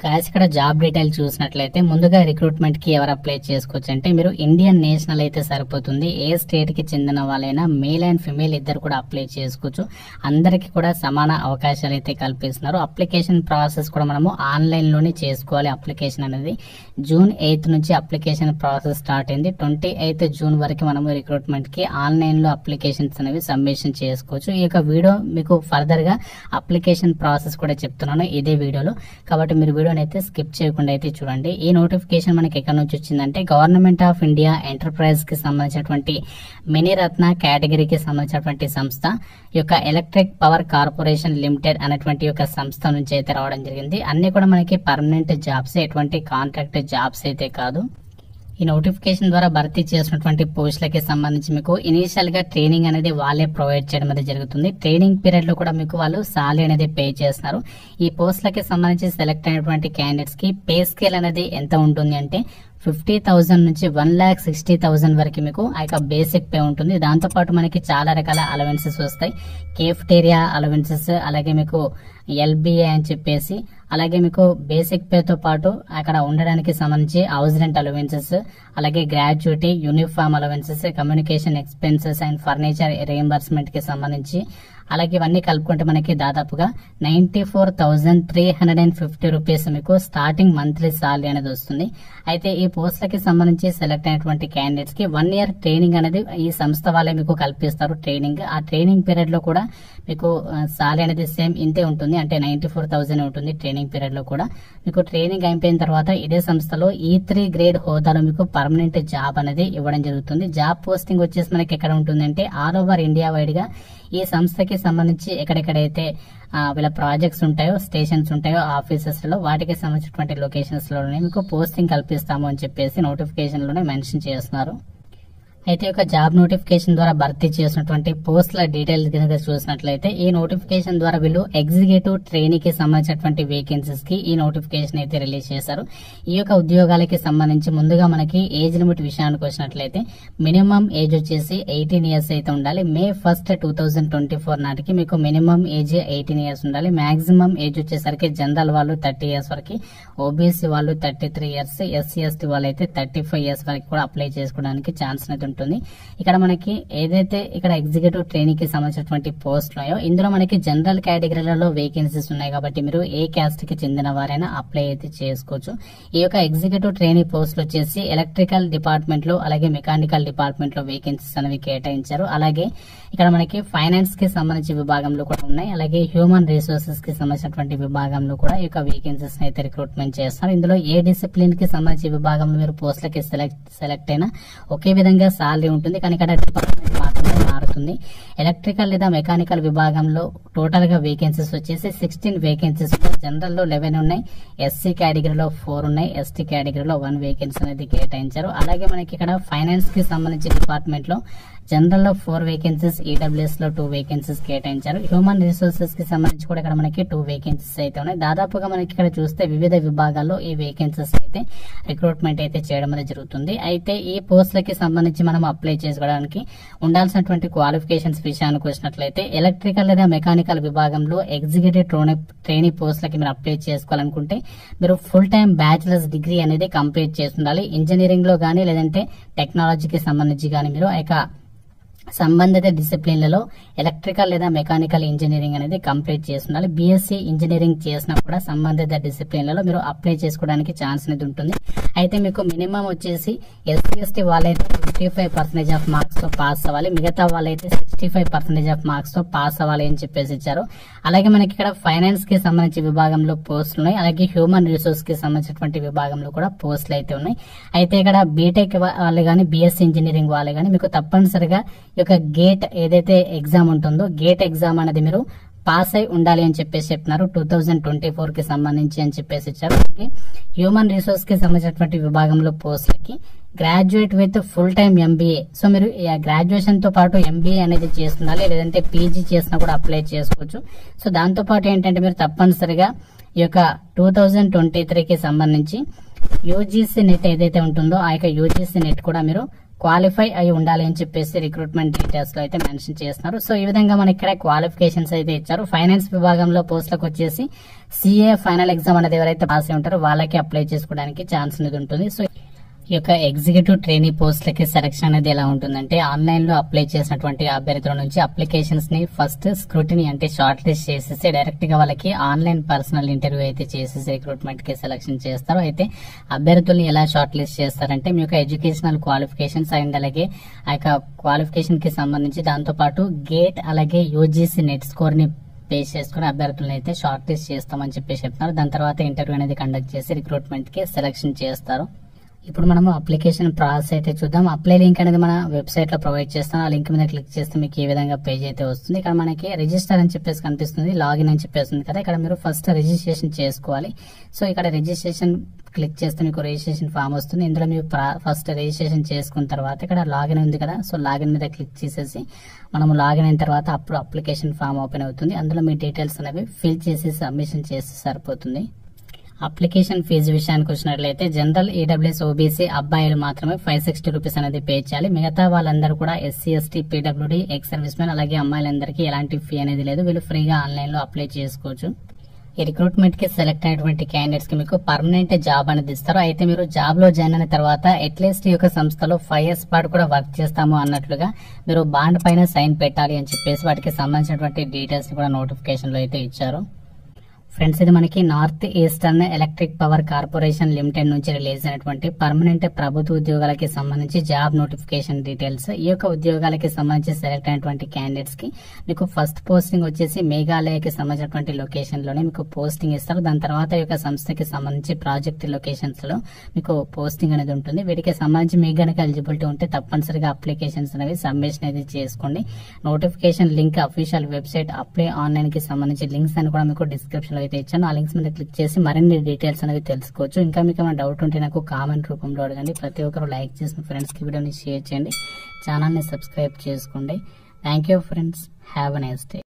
Guys ఇక్కడ job detail చూసినట్లయితే ముందుగా రిక్రూట్మెంట్ కి ఎవరు అప్లై చేసుకోవచ్చు అంటే మీరు ఇండియన్ నేషనల్ అయితే సరిపోతుంది. ఏ స్టేట్ కి చెందిన వాళ్ళైనా మేల్ అండ్ ఫిమేల్ ఇద్దరు కూడా అప్లై చేసుకోవచ్చు. అందరికీ కూడా సమాన అవకాశాలు అయితే కల్పిస్తున్నారు. అప్లికేషన్ ప్రాసెస్ కూడా మనము ఆన్లైన్ లోనే చేసుకోవాలి. అప్లికేషన్ అనేది జూన్ 8 నుంచి అప్లికేషన్ ప్రాసెస్ స్టార్ట్ అయింది. 28 జూన్ వరకు మనము రిక్రూట్మెంట్ కి ఆన్లైన్ లో అప్లికేషన్స్ అనేవి సబ్మిషన్ చేసుకోవచ్చు. ఈ యొక్క వీడియో మీకు ఫర్దర్ గా అప్లికేషన్ ప్రాసెస్ కూడా చెప్తున్నాను ఇదే వీడియోలో, కాబట్టి మీరు వీడియోని అయితే స్కిప్ చేయకుండా అయితే చూడండి. ఈ నోటిఫికేషన్ మనకి ఎక్కడి నుంచి వచ్చిందంటే గవర్నమెంట్ ఆఫ్ ఇండియా ఎంటర్ప్రైజ్ కి సంబంధించినటువంటి మినీరత్న కేటగిరీకి సంబంధించినటువంటి సంస్థ యొక్క ఎలక్ట్రిక్ పవర్ కార్పొరేషన్ లిమిటెడ్ అనేటువంటి యొక్క సంస్థ నుంచి అయితే రావడం జరిగింది. అన్ని కూడా మనకి పర్మనెంట్ జాబ్స్, ఎటువంటి కాంట్రాక్ట్ జాబ్స్ అయితే కాదు. ఈ నోటిఫికేషన్ ద్వారా భర్తీ చేసినటువంటి పోస్టులకి సంబంధించి మీకు ఇనీషియల్ గా ట్రైనింగ్ అనేది వాళ్ళే ప్రొవైడ్ చేయడం అనేది జరుగుతుంది. ట్రైనింగ్ పీరియడ్ లో కూడా మీకు వాళ్ళు సాలరీ అనేది పే చేస్తున్నారు. ఈ పోస్టులకి సంబంధించి సెలెక్ట్ అయినటువంటి క్యాండిడేట్స్ కి పే స్కేల్ అనేది ఎంత ఉంటుంది అంటే 50,000 నుంచి 1,60,000 వరకు మీకు ఆ యొక్క బేసిక్ పే ఉంటుంది. దాంతో పాటు మనకి చాలా రకాల అలవెన్సెస్ వస్తాయి. కేఫ్టేరియా అలవెన్సెస్, అలాగే మీకు ఎల్బిఏ అని చెప్పేసి, అలాగే మీకు బేసిక్ పేతో పాటు అక్కడ ఉండడానికి సంబంధించి హౌస్ రెంట్ అలవెన్సెస్, అలాగే gratuity, uniform allowances, communication expenses and furniture reimbursement కి సంబంధించి, అలాగే ఇవన్నీ కలుపుకుంటే మనకి దాదాపుగా 94,350 రూపీస్ మీకు స్టార్టింగ్ మంత్లీ సాలరీ అనేది వస్తుంది. అయితే ఈ పోస్టులకి సంబంధించి సెలెక్ట్ అయినటువంటి క్యాండిడేట్స్ కి 1 ఇయర్ ట్రైనింగ్ అనేది ఈ సంస్థ వాళ్ళే మీకు కల్పిస్తారు. ట్రైనింగ్ ఆ ట్రైనింగ్ పీరియడ్ లో కూడా మీకు సాలరీ అనేది సేమ్ ఇంతే ఉంటుంది, అంటే 94,000 ఉంటుంది. ట్రైనింగ్ పీరియడ్ లో కూడా మీకు ట్రైనింగ్ అయిపోయిన తర్వాత ఇదే సంస్థలో E3 గ్రేడ్ హోదాలో మీకు పర్మనెంట్ జాబ్ అనేది ఇవ్వడం జరుగుతుంది. జాబ్ పోస్టింగ్ వచ్చేసి మనకి ఎక్కడ ఉంటుందంటే ఆల్ ఓవర్ ఇండియా వైడ్ గా ఈ సంస్థకి సంబంధించి ఎక్కడెక్కడైతే వీళ్ళ ప్రాజెక్ట్స్ ఉంటాయో, స్టేషన్స్ ఉంటాయో, ఆఫీసెస్ లో వాటికి సంబంధించినటువంటి లొకేషన్స్ లోనే మీకు పోస్టింగ్ కల్పిస్తాము అని చెప్పేసి నోటిఫికేషన్ లోనే మెన్షన్ చేస్తున్నారు. అయితే ఒక జాబ్ నోటిఫికేషన్ ద్వారా భర్తీ చేసినటువంటి పోస్టుల డీటెయిల్స్ కనుక చూసినట్లయితే ఈ నోటిఫికేషన్ ద్వారా వీళ్ళు ఎగ్జిక్యూటివ్ ట్రైనీకి సంబంధించినటువంటి వేకెన్సీస్ కి ఈ నోటిఫికేషన్ అయితే రిలీజ్ చేశారు. ఈ యొక్క ఉద్యోగాలకి సంబంధించి ముందుగా మనకి ఏజ్ లిమిట్ విషయానికి వచ్చినట్లయితే మినిమం ఏజ్ వచ్చేసి 18 ఇయర్స్ అయితే ఉండాలి. May 1, 2024 నాటికి మీకు మినిమం ఏజ్ 18 ఇయర్స్ ఉండాలి. మాక్సిమం ఏజ్ వచ్చేసరికి జనరల్ వాళ్ళు 30 ఇయర్స్ వరకు, ఓబీసీ వాళ్ళు 33 ఇయర్స్, ఎస్సీ ఎస్టీ వాళ్ళు అయితే 35 ఇయర్స్ వరకు కూడా అప్లై చేసుకోవడానికి ఛాన్స్ అనేది ఉంటుంది. ఇక్కడ మనకి ఏదైతే ఇక్కడ ఎగ్జిక్యూటివ్ ట్రైనింగ్ కి సంబంధించినటువంటి పోస్ట్ ఉన్నాయో ఇందులో మనకి జనరల్ కేటగిరీలలో వేకెన్సీస్ ఉన్నాయి కాబట్టి మీరు ఏ క్యాస్ట్ కి చెందిన వారైనా అప్లై అయితే చేసుకోవచ్చు. ఈ యొక్క ఎగ్జిక్యూటివ్ ట్రైనింగ్ పోస్టులు వచ్చేసి ఎలక్ట్రికల్ డిపార్ట్మెంట్ లో, అలాగే మెకానికల్ డిపార్ట్మెంట్ లో వేకెన్సీస్ అనేవి కేటాయించారు. అలాగే ఇక్కడ మనకి ఫైనాన్స్ కి సంబంధించి విభాగంలో కూడా ఉన్నాయి. అలాగే హ్యూమన్ రిసోర్సెస్ కి సంబంధించినటువంటి విభాగంలో కూడా ఈ యొక్క వేకెన్సీస్ అయితే రిక్రూట్మెంట్ చేస్తారు. ఇందులో ఏ డిసిప్లిన్ కి సంబంధించి విభాగంలో మీరు పోస్టులకి సెలెక్ట్ అయినా ఒకే విధంగా సాలరీ ఉంటుంది, కానీ ఇక్కడ డిపార్ట్మెంట్ మాత్రమే మారుతుంది. ఎలక్ట్రికల్ లేదా మెకానికల్ విభాగంలో టోటల్ గా వేకెన్సీస్ వచ్చేసి 16 వేకెన్సీస్, జనరల్ లో 11 ఉన్నాయి, ఎస్సీ కేటగిరీలో 4 ఉన్నాయి, ఎస్టీ కేటగిరీలో 1 వేకెన్సీ అనేది కేటాయించారు. అలాగే మనకి ఇక్కడ ఫైనాన్స్ కి సంబంధించి డిపార్ట్మెంట్ లో జనరల్ లో 4 వేకెన్సీస్, ఈడబ్ల్యూఎస్ లో 2 వేకెన్సీస్ కేటాయించారు. హ్యూమన్ రిసోర్సెస్ కి సంబంధించి కూడా ఇక్కడ మనకి 2 వేకెన్సీస్ అయితే ఉన్నాయి. దాదాపుగా మనకి ఇక్కడ చూస్తే వివిధ విభాగాల్లో ఈ వేకెన్సీస్ అయితే రిక్రూట్మెంట్ అయితే చేయడం అనేది జరుగుతుంది. అయితే ఈ పోస్టులకి సంబంధించి మనం అప్లై చేసుకోవడానికి ఉండాల్సినటువంటి క్వాలిఫికేషన్స్ విషయానికి వచ్చినట్లయితే ఎలక్ట్రికల్ లేదా మెకానికల్ విభాగంలో ఎగ్జిక్యూటివ్ ట్రైనీ పోస్టులకి మీరు అప్లై చేసుకోవాలనుకుంటే మీరు ఫుల్ టైం బ్యాచిలర్స్ డిగ్రీ అనేది కంప్లీట్ చేస్తుండాలి. ఇంజనీరింగ్ లో గానీ లేదంటే టెక్నాలజీకి సంబంధించి గానీ మీరు సంబంధిత డిసిప్లిన్లలో ఎలక్ట్రికల్ లేదా మెకానికల్ ఇంజనీరింగ్ అనేది కంప్లీట్ చేస్తున్నారు. బీఎస్సీ ఇంజనీరింగ్ చేసినా కూడా సంబంధిత డిసిప్లిన్లలో మీరు అప్లై చేసుకోవడానికి ఛాన్స్ అనేది ఉంటుంది. అయితే మీకు మినిమం వచ్చేసి ఎస్సీ ఎస్టీ వాళ్ళైతే 55% ఆఫ్ మార్క్స్ తో పాస్ అవ్వాలి, మిగతా వాళ్ళైతే 65% ఆఫ్ మార్క్స్ తో పాస్ అవ్వాలి అని చెప్పేసి ఇచ్చారు. అలాగే మనకి ఇక్కడ ఫైనాన్స్ కి సంబంధించి విభాగంలో పోస్టులు ఉన్నాయి. అలాగే హ్యూమన్ రిసోర్స్ కి సంబంధించినటువంటి విభాగంలో కూడా పోస్టులు అయితే ఉన్నాయి. అయితే ఇక్కడ బీటెక్ వాళ్ళు గానీ బీఎస్సీ ఇంజనీరింగ్ వాళ్ళు గానీ మీకు తప్పనిసరిగా ఈ యొక్క గేట్ ఏదైతే ఎగ్జామ్ ఉంటుందో గేట్ ఎగ్జామ్ అనేది మీరు పాస్ అయి ఉండాలి అని చెప్పేసి చెప్తున్నారు. 2024 కి సంబంధించి అని చెప్పేసి ఇచ్చారు. అలాగే హ్యూమన్ రిసోర్స్ కి సంబంధించినటువంటి విభాగంలో పోస్టులకి graduate with full time MBA, so మీరు గ్రాడ్యుయేషన్ తో పాటు ఎంబీఏ అనేది చేస్తుండాలి, లేదంటే పీజీ చేసినా కూడా అప్లై చేసుకోవచ్చు. సో దాంతో పాటు ఏంటంటే మీరు తప్పనిసరిగా ఈ యొక్క 2023 కి సంబంధించి యూజీసీ నెట్ ఏదైతే ఉంటుందో ఆ యొక్క యూజీసీ నెట్ కూడా మీరు క్వాలిఫై అయి ఉండాలి అని చెప్పేసి రిక్రూట్మెంట్ డీటెయిల్స్ లో అయితే మెన్షన్ చేస్తున్నారు. సో ఈ విధంగా మనకి ఇక్కడ క్వాలిఫికేషన్స్ అయితే ఇచ్చారు. ఫైనాన్స్ విభాగంలో పోస్టులకు వచ్చేసి CA ఫైనల్ ఎగ్జామ్ అనేది ఎవరైతే పాస్ అయి ఉంటారో వాళ్ళకి అప్లై చేసుకోవడానికి ఛాన్స్ అనేది ఉంటుంది. సో ఈ యొక్క ఎగ్జిక్యూటివ్ ట్రైనీ పోస్టులకి సెలక్షన్ అనేది ఎలా ఉంటుందంటే ఆన్లైన్ లో అప్లై చేసినటువంటి అభ్యర్థుల నుంచి అప్లికేషన్స్ ని ఫస్ట్ స్క్రూటినీ అంటే షార్ట్ లిస్ట్ చేసేసి డైరెక్ట్ గా వాళ్ళకి ఆన్లైన్ పర్సనల్ ఇంటర్వ్యూ అయితే చేసేసి రిక్రూట్మెంట్ కి సెలక్షన్ చేస్తారు. అయితే అభ్యర్థుల్ని ఎలా షార్ట్ లిస్ట్ చేస్తారంటే మీ యొక్క ఎడ్యుకేషనల్ క్వాలిఫికేషన్స్ అండ్ అలాగే ఆ యొక్క క్వాలిఫికేషన్ కి సంబంధించి దాంతో పాటు గేట్ అలాగే UGC నెట్ స్కోర్ ని బేస్ చేసుకుని అభ్యర్థులను అయితే షార్ట్ లిస్ట్ చేస్తామని చెప్పేసి చెప్తున్నారు. దాని తర్వాత ఇంటర్వ్యూ అనేది కండక్ట్ చేసి రిక్రూట్మెంట్ కి సెలక్షన్ చేస్తారు. ఇప్పుడు మనము అప్లికేషన్ ప్రాసెస్ అయితే చూద్దాం. అప్లై లింక్ అనేది మన వెబ్సైట్ లో ప్రొవైడ్ చేస్తాం. ఆ లింక్ మీద క్లిక్ చేస్తే మీకు ఈ విధంగా పేజ్ అయితే వస్తుంది. ఇక్కడ మనకి రిజిస్టర్ అని చెప్పేసి కనిపిస్తుంది, లాగిన్ అని చెప్పేస్తుంది కదా. ఇక్కడ మీరు ఫస్ట్ రిజిస్ట్రేషన్ చేసుకోవాలి. సో ఇక్కడ రిజిస్ట్రేషన్ క్లిక్ చేస్తే మీకు రిజిస్ట్రేషన్ ఫామ్ వస్తుంది. ఇందులో మీరు ఫస్ట్ రిజిస్ట్రేషన్ చేసుకున్న తర్వాత ఇక్కడ లాగిన్ ఉంది కదా, సో లాగిన్ మీద క్లిక్ చేసేసి మనము లాగిన్ అయిన తర్వాత అప్పుడు అప్లికేషన్ ఫామ్ ఓపెన్ అవుతుంది. అందులో మీ డీటెయిల్స్ అనేవి ఫిల్ చేసి సబ్మిషన్ చేస్తే సరిపోతుంది. అప్లికేషన్ ఫీజు విషయానికి వచ్చినట్లయితే జనరల్ EWS OBC అబ్బాయిలు మాత్రమే 560 రూపీస్ అనేది పే చేయాలి. మిగతా వాళ్ళందరూ కూడా SC ST PWD ex service men అలాగే అమ్మాయిలందరికీ ఎలాంటి ఫీ అనేది లేదు. వీళ్ళు ఫ్రీగా ఆన్లైన్ లో అప్లై చేసుకోవచ్చు. ఈ రిక్రూట్మెంట్ కి సెలెక్ట్ అయినటువంటి క్యాండిడేట్స్ కి మీకు పర్మనెంట్ జాబ్ అనేది ఇస్తారు. అయితే మీరు జాబ్ లో జాయిన్ అయిన తర్వాత అట్లీస్ట్ ఈ యొక్క సంస్థలో 5 years పాటు కూడా వర్క్ చేస్తాము అన్నట్లుగా మీరు బాండ్ పైన సైన్ పెట్టాలి అని చెప్పేసి వాటికి సంబంధించినటువంటి డీటెయిల్స్ కూడా నోటిఫికేషన్ లో అయితే ఇచ్చారు. ఫ్రెండ్స్, ఇది మనకి north eastern electric power corporation limited నుంచి రిలీజ్ అయినటువంటి పర్మనెంట్ ప్రభుత్వ ఉద్యోగాలకి సంబంధించి జాబ్ నోటిఫికేషన్ డీటెయిల్స్. ఈ యొక్క ఉద్యోగాలకి సంబంధించి సెలెక్ట్ అయినటువంటి క్యాండిడేట్స్ కి మీకు ఫస్ట్ పోస్టింగ్ వచ్చేసి మేఘాలయకి సంబంధించినటువంటి లొకేషన్ లోనే మీకు పోస్టింగ్ ఇస్తారు. దాని తర్వాత ఈ యొక్క సంస్థకి సంబంధించి ప్రాజెక్ట్ లొకేషన్స్ లో మీకు పోస్టింగ్ అనేది ఉంటుంది. వీటికి సంబంధించి మీకు గనక ఎలిజిబిలిటీ ఉంటే తప్పనిసరిగా అప్లికేషన్స్ అనేవి సబ్మిషన్ అనేది చేసుకోండి. Notification link official website apply online కి సంబంధించి లింక్స్ అని కూడా మీకు డిస్క్రిప్షన్ లో అయితే ఇచ్చాను. ఆ లింక్స్ మీద క్లిక్ చేసి మరిన్ని డీటెయిల్స్ అనేవి తెలుసుకోవచ్చు. ఇంకా మీకు ఏమైనా డౌట్ ఉంటే నాకు కామెంట్ రూపంలో అడగండి. ప్రతి ఒక్కరు లైక్ చేసి మీ ఫ్రెండ్స్ కి వీడియోని షేర్ చేయండి. ఛానల్ ని సబ్స్క్రైబ్ చేసుకోండి. Thank you friends. Have a nice day.